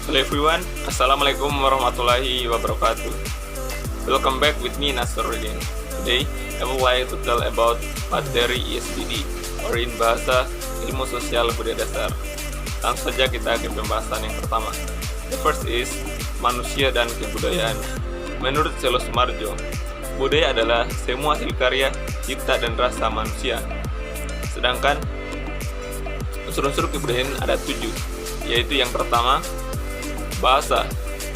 Hello everyone, Assalamualaikum warahmatullahi wabarakatuh. Welcome back with me Nasruddin. Today, I would like to tell about materi ISBD, or in bahasa Ilmu Sosial Budaya Dasar. Langsung saja kita ke pembahasan yang pertama. The first is manusia dan kebudayaan. Menurut Selo Sumarjo, budaya adalah semua hasil karya, cipta dan rasa manusia. Sedangkan unsur-unsur kebudayaan ada 7, yaitu yang pertama bahasa,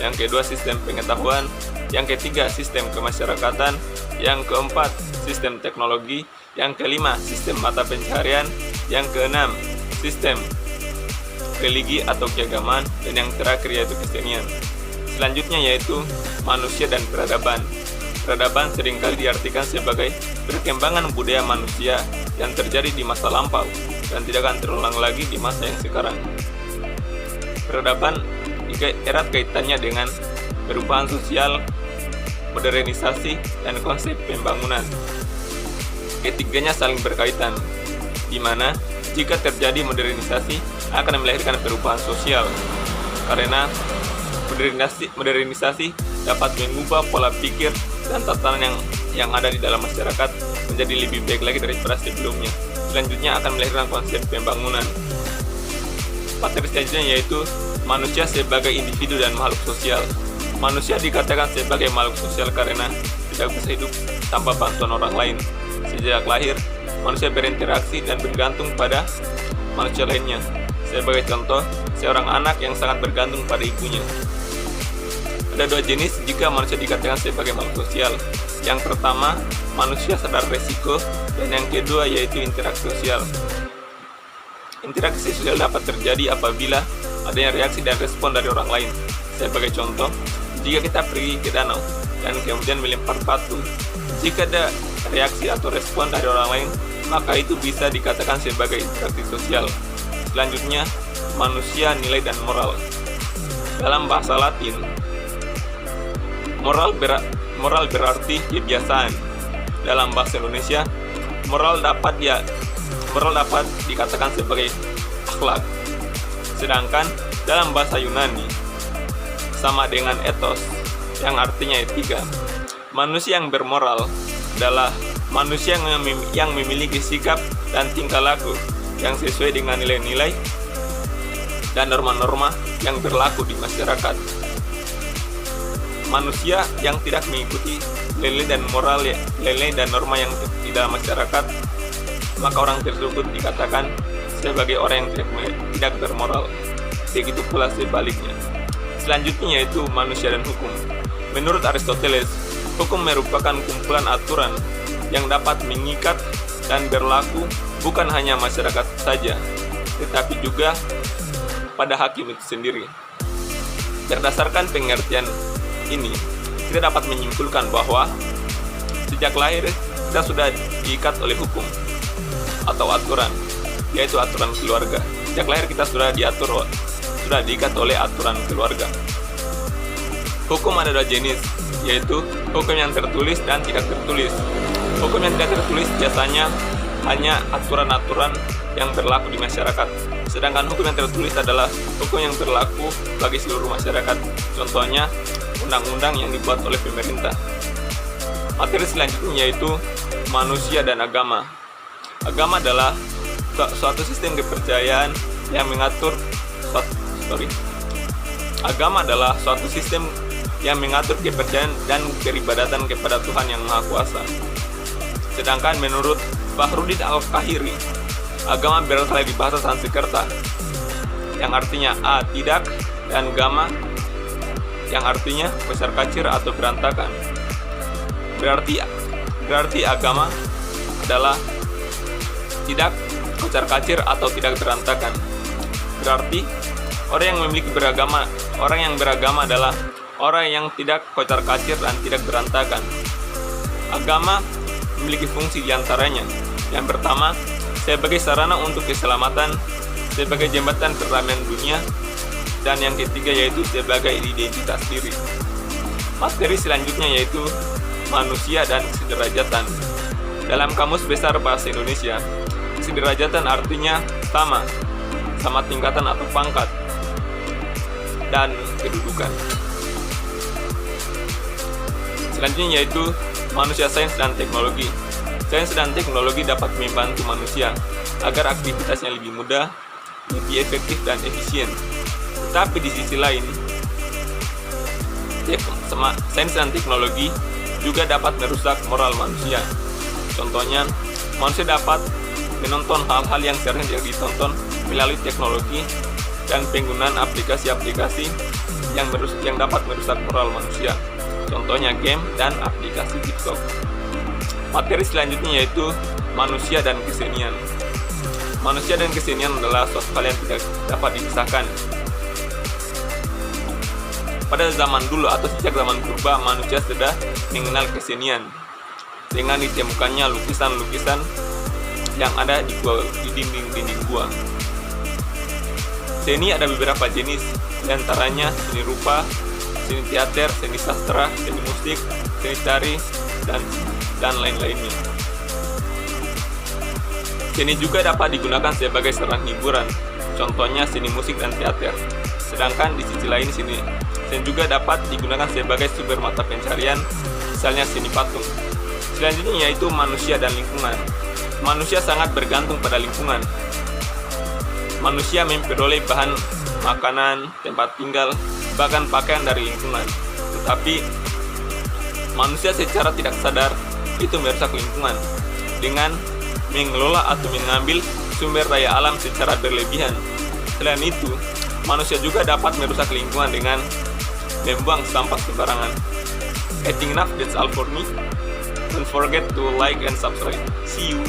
yang kedua sistem pengetahuan, yang ketiga sistem kemasyarakatan, yang keempat sistem teknologi, yang kelima sistem mata pencaharian, yang keenam sistem religi atau keagamaan, dan yang terakhir yaitu kesenian. Selanjutnya yaitu manusia dan peradaban. Peradaban seringkali diartikan sebagai perkembangan budaya manusia yang terjadi di masa lampau dan tidak akan terulang lagi di masa yang sekarang. Peradaban erat kaitannya dengan perubahan sosial, modernisasi, dan konsep pembangunan. Ketiganya saling berkaitan, di mana jika terjadi modernisasi akan melahirkan perubahan sosial, karena modernisasi dapat mengubah pola pikir dan tatanan yang ada di dalam masyarakat menjadi lebih baik lagi daripada sebelumnya. Selanjutnya akan melahirkan konsep pembangunan. Materi selanjutnya yaitu manusia sebagai individu dan makhluk sosial. Manusia dikatakan sebagai makhluk sosial karena tidak bisa hidup tanpa bantuan orang lain. Sejak lahir, manusia berinteraksi dan bergantung pada manusia lainnya. Sebagai contoh, seorang anak yang sangat bergantung pada ibunya. Ada 2 jenis jika manusia dikatakan sebagai makhluk sosial. Yang pertama, manusia sadar resiko, dan yang kedua yaitu interaksi sosial. Interaksi sosial dapat terjadi apabila adanya reaksi dan respon dari orang lain. Sebagai contoh, jika kita pergi ke danau dan kemudian melempar batu, jika ada reaksi atau respon dari orang lain, maka itu bisa dikatakan sebagai interaksi sosial. Selanjutnya, manusia, nilai dan moral. Dalam bahasa Latin, moral berarti kebiasaan. Dalam bahasa Indonesia, moral dapat dikatakan sebagai akhlak. Sedangkan dalam bahasa Yunani sama dengan ethos, yang artinya etika. Manusia yang bermoral adalah manusia yang memiliki sikap dan tingkah laku yang sesuai dengan nilai-nilai dan norma-norma yang berlaku di masyarakat. Manusia yang tidak mengikuti nilai dan norma yang di dalam masyarakat, maka orang tersebut dikatakan sebagai orang yang tidak bermoral. Begitu pula sebaliknya. Selanjutnya yaitu manusia dan hukum. Menurut Aristoteles, hukum merupakan kumpulan aturan yang dapat mengikat dan berlaku bukan hanya masyarakat saja, tetapi juga pada hakim itu sendiri. Berdasarkan pengertian ini, kita dapat menyimpulkan bahwa sejak lahir kita sudah diikat oleh hukum atau aturan, yaitu aturan keluarga. Sejak lahir kita sudah diikat oleh aturan keluarga. Hukum ada 2 jenis, yaitu hukum yang tertulis dan tidak tertulis. Hukum yang tidak tertulis biasanya hanya aturan-aturan yang berlaku di masyarakat. Sedangkan hukum yang tertulis adalah hukum yang berlaku bagi seluruh masyarakat. Contohnya, undang-undang yang dibuat oleh pemerintah. Materi selanjutnya yaitu manusia dan agama. Agama adalah suatu sistem kepercayaan yang mengatur kepercayaan dan peribadatan kepada Tuhan yang Maha Kuasa. Sedangkan menurut Bahruddin Al-Kahiri, agama berasal dari bahasa Sanskerta yang artinya tidak, dan gama yang artinya besar kacir atau berantakan. Berarti agama adalah tidak kocar kacir atau tidak berantakan. Berarti orang yang beragama adalah orang yang tidak kocar kacir dan tidak berantakan. Agama memiliki fungsi diantaranya. Yang pertama, sebagai sarana untuk keselamatan, sebagai jembatan perdamaian dunia, dan yang ketiga yaitu sebagai identitas diri. Materi selanjutnya yaitu manusia dan kesederajatan. Dalam Kamus Besar Bahasa Indonesia, kesederajatan artinya sama tingkatan atau pangkat. dan kedudukan. Selanjutnya yaitu manusia sains dan teknologi. Sains dan teknologi dapat membantu manusia agar aktivitasnya lebih mudah, lebih efektif dan efisien. Tetapi di sisi lain, sains dan teknologi juga dapat merusak moral manusia. Contohnya, manusia dapat menonton hal-hal yang seharusnya ditonton melalui teknologi dan penggunaan aplikasi-aplikasi yang dapat merusak moral manusia. Contohnya game dan aplikasi TikTok. Materi selanjutnya yaitu manusia dan kesenian. Manusia dan kesenian adalah suatu hal yang tidak dapat dipisahkan. Pada zaman dulu atau sejak zaman purba, manusia sudah mengenal kesenian dengan ditemukannya lukisan-lukisan yang ada di dinding-dinding gua. Seni ada beberapa jenis, diantaranya seni rupa, seni teater, seni sastra, seni musik, seni tari, dan lain-lainnya. Seni juga dapat digunakan sebagai sarana hiburan, contohnya seni musik dan teater. Sedangkan di sisi lain seni juga dapat digunakan sebagai sumber mata pencarian, misalnya seni patung. Selanjutnya yaitu manusia dan lingkungan. Manusia sangat bergantung pada lingkungan. Manusia memperoleh bahan makanan, tempat tinggal, bahkan pakaian dari lingkungan. Tetapi manusia secara tidak sadar itu merusak lingkungan dengan mengelola atau mengambil sumber daya alam secara berlebihan. Selain itu, manusia juga dapat merusak lingkungan dengan membuang sampah sembarangan. I think enough, that's all for me. Don't forget to like and subscribe. See you.